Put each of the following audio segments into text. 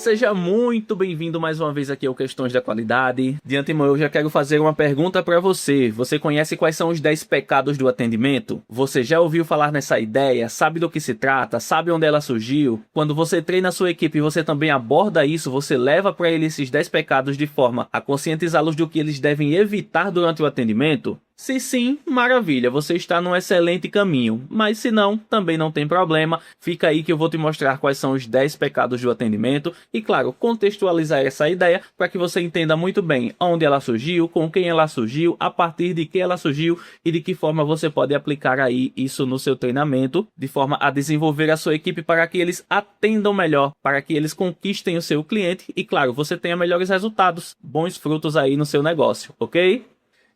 seja muito bem-vindo mais uma vez aqui ao Questões da Qualidade. De antemão, eu já quero fazer uma pergunta para você. Você conhece quais são os 10 pecados do atendimento? Você já ouviu falar nessa ideia? Sabe do que se trata? Sabe onde ela surgiu? Quando você treina a sua equipe e você também aborda isso, você leva para eles esses 10 pecados de forma a conscientizá-los do que eles devem evitar durante o atendimento? Se sim, maravilha, você está num excelente caminho, mas se não, também não tem problema, fica aí que eu vou te mostrar quais são os 10 pecados do atendimento e, claro, contextualizar essa ideia para que você entenda muito bem onde ela surgiu, com quem ela surgiu, a partir de que ela surgiu e de que forma você pode aplicar aí isso no seu treinamento, de forma a desenvolver a sua equipe para que eles atendam melhor, para que eles conquistem o seu cliente e, claro, você tenha melhores resultados, bons frutos aí no seu negócio, ok?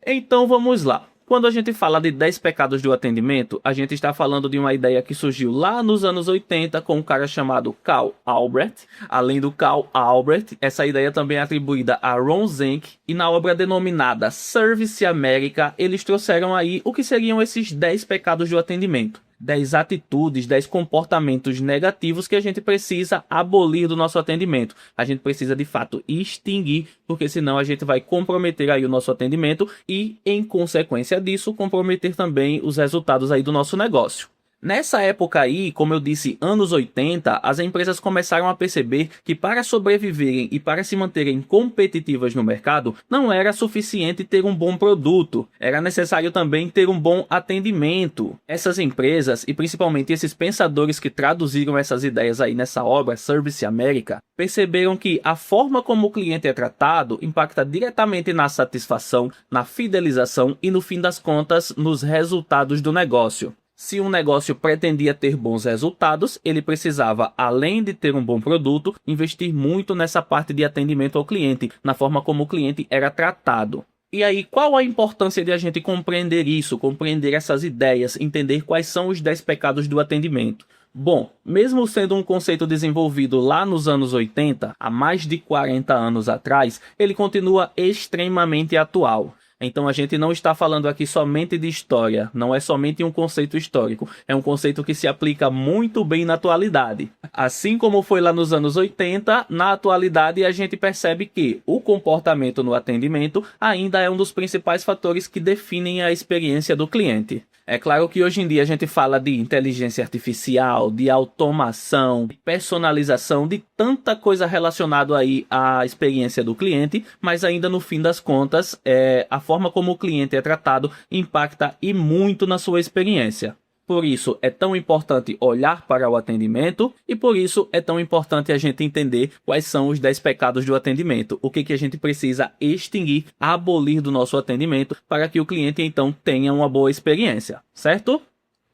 Então vamos lá. Quando a gente fala de 10 pecados do atendimento, a gente está falando de uma ideia que surgiu lá nos anos 80 com um cara chamado Carl Albrecht. Além do Carl Albrecht, essa ideia também é atribuída a Ron Zenk. E na obra denominada Service America, eles trouxeram aí o que seriam esses 10 pecados do atendimento. 10 atitudes, 10 comportamentos negativos que a gente precisa abolir do nosso atendimento. A gente precisa, de fato, extinguir, porque senão a gente vai comprometer aí o nosso atendimento e, em consequência disso, comprometer também os resultados aí do nosso negócio. Nessa época aí, como eu disse, anos 80, as empresas começaram a perceber que para sobreviverem e para se manterem competitivas no mercado, não era suficiente ter um bom produto, era necessário também ter um bom atendimento. Essas empresas, e principalmente esses pensadores que traduziram essas ideias aí nessa obra, Service America, perceberam que a forma como o cliente é tratado impacta diretamente na satisfação, na fidelização e, no fim das contas, nos resultados do negócio. Se um negócio pretendia ter bons resultados, ele precisava, além de ter um bom produto, investir muito nessa parte de atendimento ao cliente, na forma como o cliente era tratado. E aí, qual a importância de a gente compreender isso, compreender essas ideias, entender quais são os 10 pecados do atendimento? Bom, mesmo sendo um conceito desenvolvido lá nos anos 80, há mais de 40 anos atrás, ele continua extremamente atual. Então a gente não está falando aqui somente de história, não é somente um conceito histórico, é um conceito que se aplica muito bem na atualidade. Assim como foi lá nos anos 80, na atualidade a gente percebe que o comportamento no atendimento ainda é um dos principais fatores que definem a experiência do cliente. É claro que hoje em dia a gente fala de inteligência artificial, de automação, de personalização, de tanta coisa relacionada aí à experiência do cliente, mas ainda no fim das contas, a forma como o cliente é tratado impacta e muito na sua experiência. Por isso é tão importante olhar para o atendimento e por isso é tão importante a gente entender quais são os 10 pecados do atendimento. O que a gente precisa extinguir, abolir do nosso atendimento para que o cliente então tenha uma boa experiência, certo?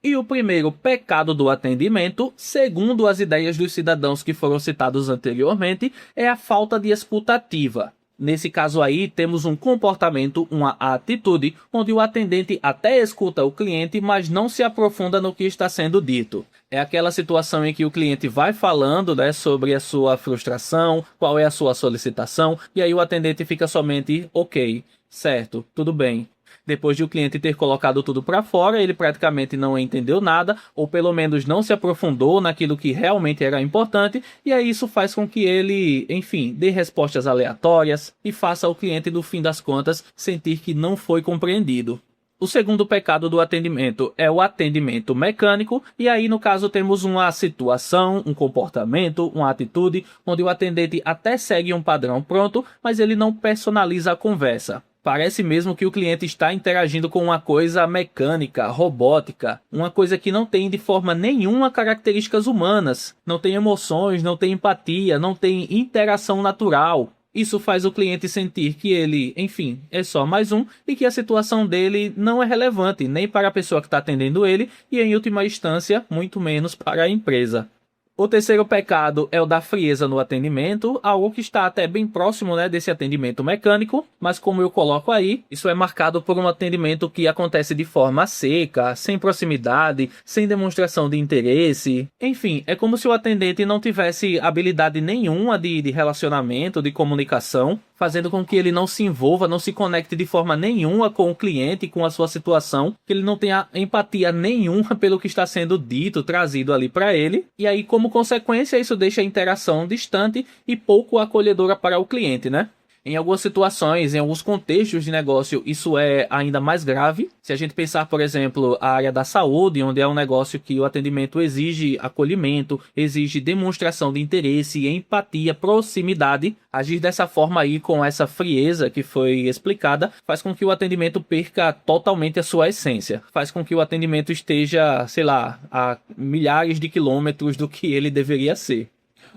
E o primeiro pecado do atendimento, segundo as ideias dos cidadãos que foram citados anteriormente, é a falta de escuta ativa. Nesse caso aí, temos um comportamento, uma atitude, onde o atendente até escuta o cliente, mas não se aprofunda no que está sendo dito. É aquela situação em que o cliente vai falando, sobre a sua frustração, qual é a sua solicitação, e aí o atendente fica somente, ok, certo, tudo bem. Depois de o cliente ter colocado tudo para fora, ele praticamente não entendeu nada, ou pelo menos não se aprofundou naquilo que realmente era importante, e aí isso faz com que ele, enfim, dê respostas aleatórias e faça o cliente, no fim das contas, sentir que não foi compreendido. O segundo pecado do atendimento é o atendimento mecânico, e aí no caso temos uma situação, um comportamento, uma atitude, onde o atendente até segue um padrão pronto, mas ele não personaliza a conversa. Parece mesmo que o cliente está interagindo com uma coisa mecânica, robótica, uma coisa que não tem de forma nenhuma características humanas, não tem emoções, não tem empatia, não tem interação natural. Isso faz o cliente sentir que ele, enfim, é só mais um e que a situação dele não é relevante nem para a pessoa que está atendendo ele e, em última instância, muito menos para a empresa. O terceiro pecado é o da frieza no atendimento, algo que está até bem próximo, desse atendimento mecânico, mas como eu coloco aí, isso é marcado por um atendimento que acontece de forma seca, sem proximidade, sem demonstração de interesse. Enfim, é como se o atendente não tivesse habilidade nenhuma de relacionamento, de comunicação. fazendo com que ele não se envolva, não se conecte de forma nenhuma com o cliente, com a sua situação, que ele não tenha empatia nenhuma pelo que está sendo dito, trazido ali para ele, e aí como consequência isso deixa a interação distante e pouco acolhedora para o cliente, né? Em algumas situações, em alguns contextos de negócio, isso é ainda mais grave. Se a gente pensar, por exemplo, a área da saúde, onde é um negócio que o atendimento exige acolhimento, exige demonstração de interesse, empatia, proximidade, agir dessa forma aí, com essa frieza que foi explicada, faz com que o atendimento perca totalmente a sua essência. Faz com que o atendimento esteja, sei lá, a milhares de quilômetros do que ele deveria ser.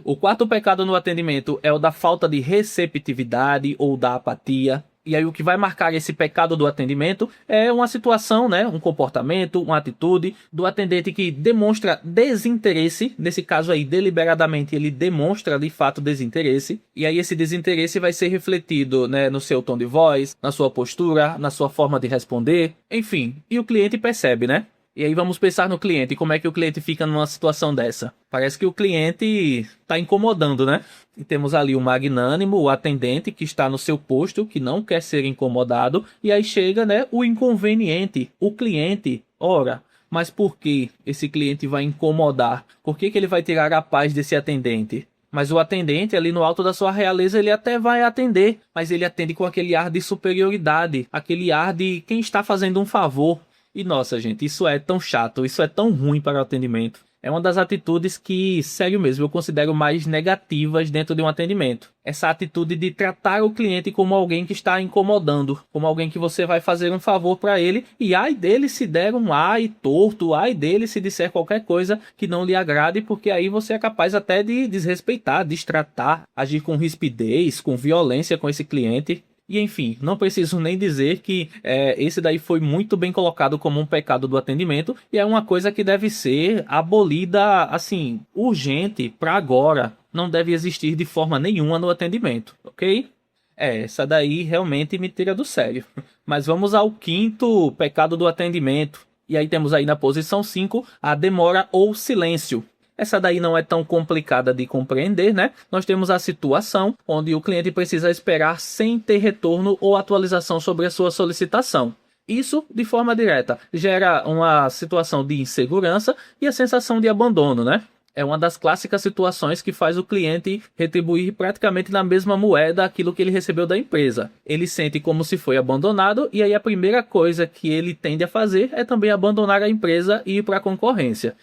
O quarto pecado no atendimento é o da falta de receptividade ou da apatia. E aí o que vai marcar esse pecado do atendimento é uma situação, né, um comportamento, uma atitude do atendente que demonstra desinteresse. Nesse caso aí, deliberadamente, ele demonstra de fato desinteresse. E aí esse desinteresse vai ser refletido, né, no seu tom de voz, na sua postura, na sua forma de responder, enfim. E o cliente percebe, né? E aí vamos pensar no cliente, como é que o cliente fica numa situação dessa. Parece que o cliente está incomodando, né? E temos ali o magnânimo, o atendente que está no seu posto, que não quer ser incomodado. E aí chega, né, o inconveniente, o cliente. Ora, mas por que esse cliente vai incomodar? Por que ele vai tirar a paz desse atendente? Mas o atendente, ali no alto da sua realeza, ele até vai atender, mas ele atende com aquele ar de superioridade, aquele ar de quem está fazendo um favor. E nossa, gente, isso é tão chato, isso é tão ruim para o atendimento. É uma das atitudes que, sério mesmo, eu considero mais negativas dentro de um atendimento. Essa atitude de tratar o cliente como alguém que está incomodando, como alguém que você vai fazer um favor para ele, e ai dele se der um ai torto, ai dele se disser qualquer coisa que não lhe agrade, porque aí você é capaz até de desrespeitar, destratar, agir com rispidez, com violência com esse cliente. E enfim, não preciso nem dizer que esse daí foi muito bem colocado como um pecado do atendimento e é uma coisa que deve ser abolida, assim, urgente para agora. Não deve existir de forma nenhuma no atendimento, ok? Essa daí realmente me tira do sério. Mas vamos ao quinto pecado do atendimento. E aí temos aí na posição 5 a demora ou silêncio. Essa daí não é tão complicada de compreender, né? Nós temos a situação onde o cliente precisa esperar sem ter retorno ou atualização sobre a sua solicitação. Isso, de forma direta, gera uma situação de insegurança e a sensação de abandono, né? É uma das clássicas situações que faz o cliente retribuir praticamente na mesma moeda aquilo que ele recebeu da empresa. Ele sente como se foi abandonado e aí a primeira coisa que ele tende a fazer é também abandonar a empresa e ir para a concorrência.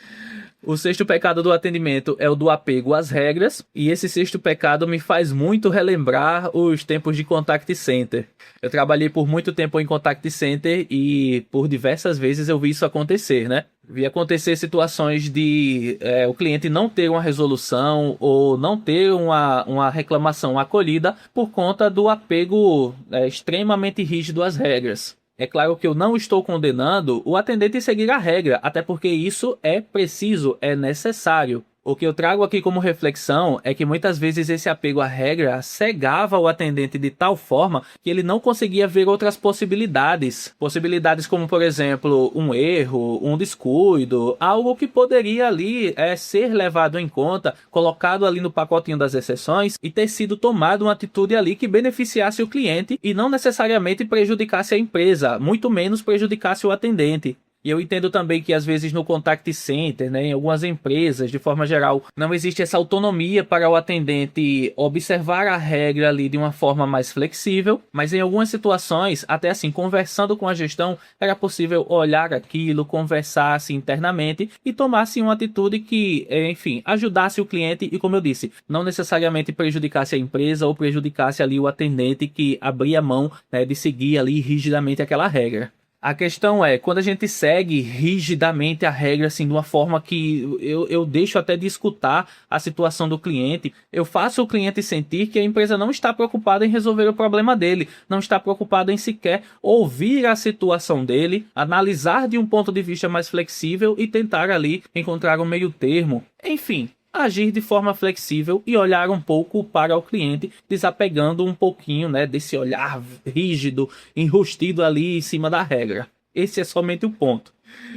O sexto pecado do atendimento é o do apego às regras, e esse sexto pecado me faz muito relembrar os tempos de contact center. Eu trabalhei por muito tempo em contact center e por diversas vezes eu vi isso acontecer, né? Vi acontecer situações de o cliente não ter uma resolução ou não ter uma reclamação acolhida por conta do apego extremamente rígido às regras. É claro que eu não estou condenando o atendente seguir a regra, até porque isso é preciso, é necessário. O que eu trago aqui como reflexão é que muitas vezes esse apego à regra cegava o atendente de tal forma que ele não conseguia ver outras possibilidades. Possibilidades como, por exemplo, um erro, um descuido, algo que poderia ali ser levado em conta, colocado ali no pacotinho das exceções e ter sido tomado uma atitude ali que beneficiasse o cliente e não necessariamente prejudicasse a empresa, muito menos prejudicasse o atendente. E eu entendo também que às vezes no contact center, né, em algumas empresas, de forma geral, não existe essa autonomia para o atendente observar a regra ali de uma forma mais flexível, mas em algumas situações, até assim, conversando com a gestão, era possível olhar aquilo, conversar assim, internamente e tomar assim, uma atitude que, enfim, ajudasse o cliente e, como eu disse, não necessariamente prejudicasse a empresa ou prejudicasse ali o atendente que abria mão, né, de seguir ali rigidamente aquela regra. A questão é, quando a gente segue rigidamente a regra, assim, de uma forma que eu deixo até de escutar a situação do cliente, eu faço o cliente sentir que a empresa não está preocupada em resolver o problema dele, não está preocupada em sequer ouvir a situação dele, analisar de um ponto de vista mais flexível e tentar ali encontrar um meio termo. Enfim, agir de forma flexível e olhar um pouco para o cliente, desapegando um pouquinho, né, desse olhar rígido, enrustido ali em cima da regra. Esse é somente o ponto.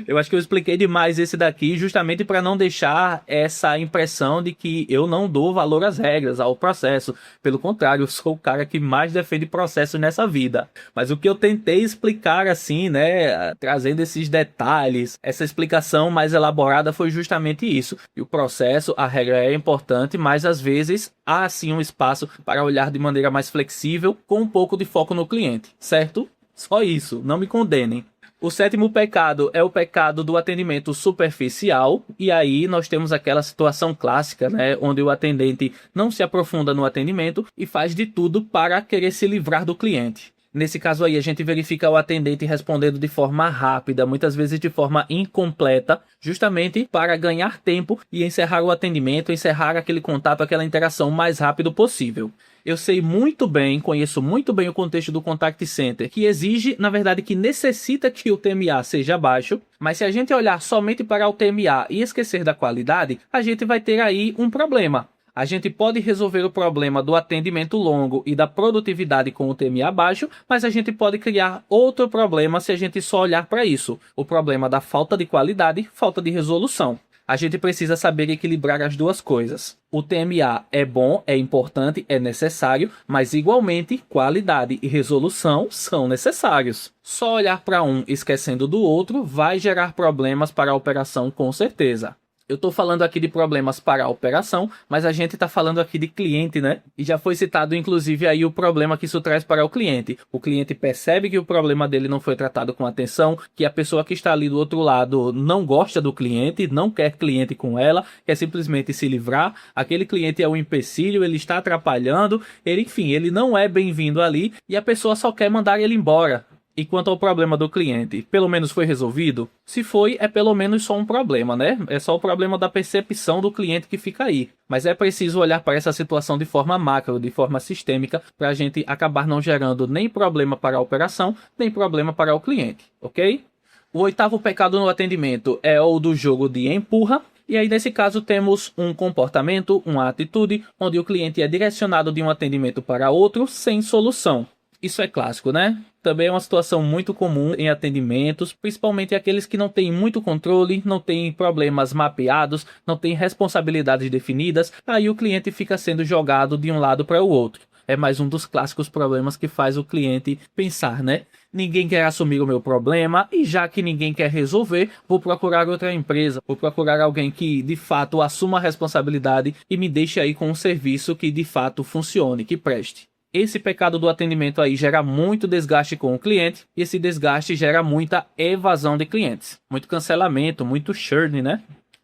Eu acho que eu expliquei demais esse daqui justamente para não deixar essa impressão de que eu não dou valor às regras, ao processo. Pelo contrário, eu sou o cara que mais defende processo nessa vida. Mas o que eu tentei explicar assim, né, trazendo esses detalhes, essa explicação mais elaborada foi justamente isso. E o processo, a regra é importante, mas às vezes há sim um espaço para olhar de maneira mais flexível, com um pouco de foco no cliente, certo? Só isso, não me condenem. O sétimo pecado é o pecado do atendimento superficial, e aí nós temos aquela situação clássica, né, onde o atendente não se aprofunda no atendimento e faz de tudo para querer se livrar do cliente. Nesse caso aí, a gente verifica o atendente respondendo de forma rápida, muitas vezes de forma incompleta, justamente para ganhar tempo e encerrar o atendimento, encerrar aquele contato, aquela interação o mais rápido possível. Eu sei muito bem, conheço muito bem o contexto do contact center, que exige, na verdade, que necessita que o TMA seja baixo, mas se a gente olhar somente para o TMA e esquecer da qualidade, a gente vai ter aí um problema. A gente pode resolver o problema do atendimento longo e da produtividade com o TMA baixo, mas a gente pode criar outro problema se a gente só olhar para isso. O problema da falta de qualidade, falta de resolução. A gente precisa saber equilibrar as duas coisas. O TMA é bom, é importante, é necessário, mas igualmente qualidade e resolução são necessários. Só olhar para um esquecendo do outro vai gerar problemas para a operação com certeza. Eu estou falando aqui de problemas para a operação, mas a gente está falando aqui de cliente, né? E já foi citado, inclusive, aí o problema que isso traz para o cliente. O cliente percebe que o problema dele não foi tratado com atenção, que a pessoa que está ali do outro lado não gosta do cliente, não quer cliente com ela, quer simplesmente se livrar. Aquele cliente é um empecilho, ele está atrapalhando, enfim, ele não é bem-vindo ali e a pessoa só quer mandar ele embora. E quanto ao problema do cliente, pelo menos foi resolvido? Se foi, é pelo menos só um problema, né? É só o problema da percepção do cliente que fica aí. Mas é preciso olhar para essa situação de forma macro, de forma sistêmica, para a gente acabar não gerando nem problema para a operação, nem problema para o cliente, ok? O oitavo pecado no atendimento é o do jogo de empurra. E aí, nesse caso, temos um comportamento, uma atitude, onde o cliente é direcionado de um atendimento para outro sem solução. Isso é clássico, né? Também é uma situação muito comum em atendimentos, principalmente aqueles que não têm muito controle, não têm problemas mapeados, não têm responsabilidades definidas, aí o cliente fica sendo jogado de um lado para o outro. É mais um dos clássicos problemas que faz o cliente pensar, né? Ninguém quer assumir o meu problema e já que ninguém quer resolver, vou procurar outra empresa, vou procurar alguém que de fato assuma a responsabilidade e me deixe aí com um serviço que de fato funcione, que preste. Esse pecado do atendimento aí gera muito desgaste com o cliente e esse desgaste gera muita evasão de clientes. Muito cancelamento, muito churn, né?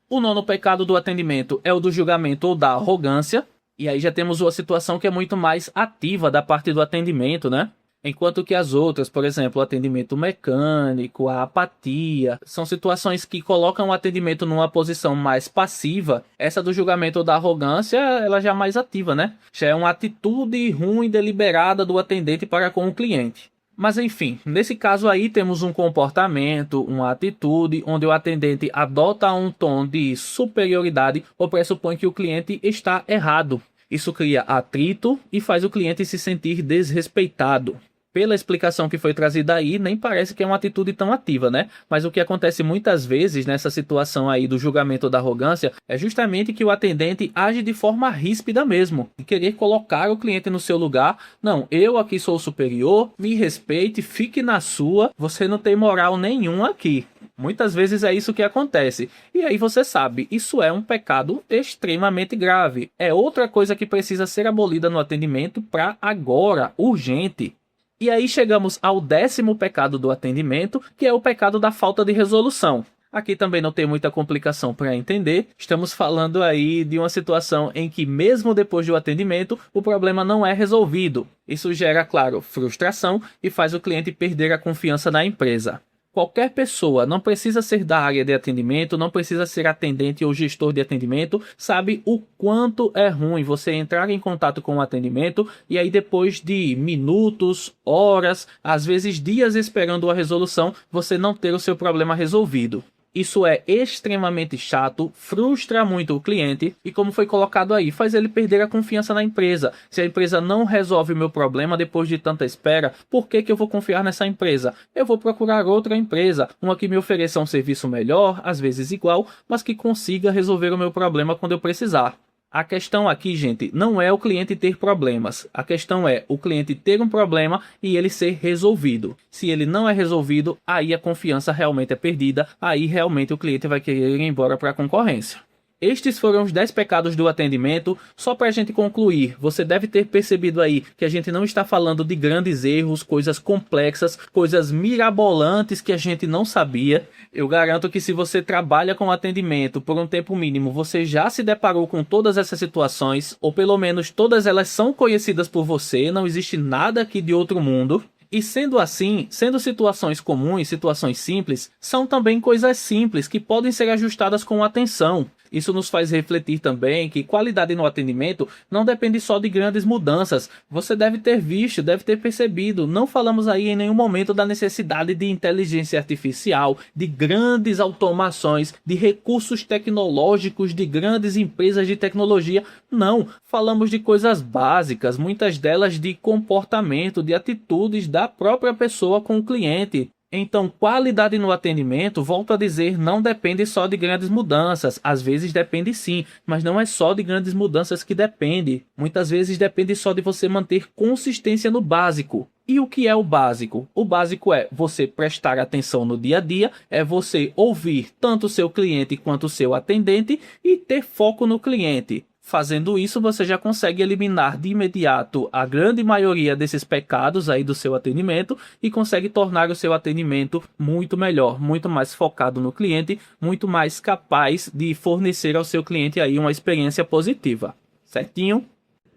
O nono pecado do atendimento é o do julgamento ou da arrogância. E aí já temos uma situação que é muito mais ativa da parte do atendimento, né? Enquanto que as outras, por exemplo, o atendimento mecânico, a apatia, são situações que colocam o atendimento numa posição mais passiva. Essa do julgamento ou da arrogância, ela já é mais ativa, né? Já é uma atitude ruim deliberada do atendente para com o cliente. Mas enfim, nesse caso aí temos um comportamento, uma atitude, onde o atendente adota um tom de superioridade ou pressupõe que o cliente está errado. Isso cria atrito e faz o cliente se sentir desrespeitado. Pela explicação que foi trazida aí, nem parece que é uma atitude tão ativa, né? Mas o que acontece muitas vezes nessa situação aí do julgamento ou da arrogância é justamente que o atendente age de forma ríspida mesmo, de querer colocar o cliente no seu lugar. Não, eu aqui sou o superior, me respeite, fique na sua, você não tem moral nenhum aqui. Muitas vezes é isso que acontece. E aí você sabe, isso é um pecado extremamente grave. É outra coisa que precisa ser abolida no atendimento para agora, urgente. E aí chegamos ao 10º pecado do atendimento, que é o pecado da falta de resolução. Aqui também não tem muita complicação para entender. Estamos falando aí de uma situação em que mesmo depois do atendimento, o problema não é resolvido. Isso gera, claro, frustração e faz o cliente perder a confiança na empresa. Qualquer pessoa, não precisa ser da área de atendimento, não precisa ser atendente ou gestor de atendimento, sabe o quanto é ruim você entrar em contato com o atendimento e aí depois de minutos, horas, às vezes dias esperando a resolução, você não ter o seu problema resolvido. Isso é extremamente chato, frustra muito o cliente e, como foi colocado aí, faz ele perder a confiança na empresa. Se a empresa não resolve o meu problema depois de tanta espera, por que eu vou confiar nessa empresa? Eu vou procurar outra empresa, uma que me ofereça um serviço melhor, às vezes igual, mas que consiga resolver o meu problema quando eu precisar. A questão aqui, gente, não é o cliente ter problemas. A questão é o cliente ter um problema e ele ser resolvido. Se ele não é resolvido, aí a confiança realmente é perdida. Aí realmente o cliente vai querer ir embora para a concorrência. Estes foram os 10 pecados do atendimento. Só para a gente concluir, você deve ter percebido aí que a gente não está falando de grandes erros, coisas complexas, coisas mirabolantes que a gente não sabia. Eu garanto que se você trabalha com atendimento por um tempo mínimo, você já se deparou com todas essas situações, ou pelo menos todas elas são conhecidas por você, não existe nada aqui de outro mundo. E sendo assim, sendo situações comuns, situações simples, são também coisas simples que podem ser ajustadas com atenção. Isso nos faz refletir também que qualidade no atendimento não depende só de grandes mudanças. Você deve ter visto, deve ter percebido, não falamos aí em nenhum momento da necessidade de inteligência artificial, de grandes automações, de recursos tecnológicos de grandes empresas de tecnologia. Não, falamos de coisas básicas, muitas delas de comportamento, de atitudes da própria pessoa com o cliente. Então, qualidade no atendimento, volto a dizer, não depende só de grandes mudanças. Às vezes depende sim, mas não é só de grandes mudanças que depende. Muitas vezes depende só de você manter consistência no básico. E o que é o básico? O básico é você prestar atenção no dia a dia, é você ouvir tanto o seu cliente quanto o seu atendente e ter foco no cliente. Fazendo isso, você já consegue eliminar de imediato a grande maioria desses pecados aí do seu atendimento e consegue tornar o seu atendimento muito melhor, muito mais focado no cliente, muito mais capaz de fornecer ao seu cliente aí uma experiência positiva. Certinho?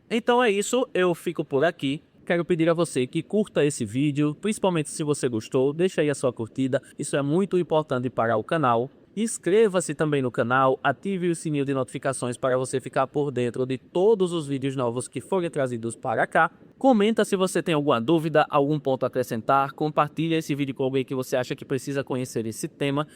Então é isso, eu fico por aqui. Quero pedir a você que curta esse vídeo, principalmente se você gostou, deixa aí a sua curtida, isso é muito importante para o canal. Inscreva-se também no canal, ative o sininho de notificações para você ficar por dentro de todos os vídeos novos que forem trazidos para cá. Comenta se você tem alguma dúvida, algum ponto a acrescentar, compartilha esse vídeo com alguém que você acha que precisa conhecer esse tema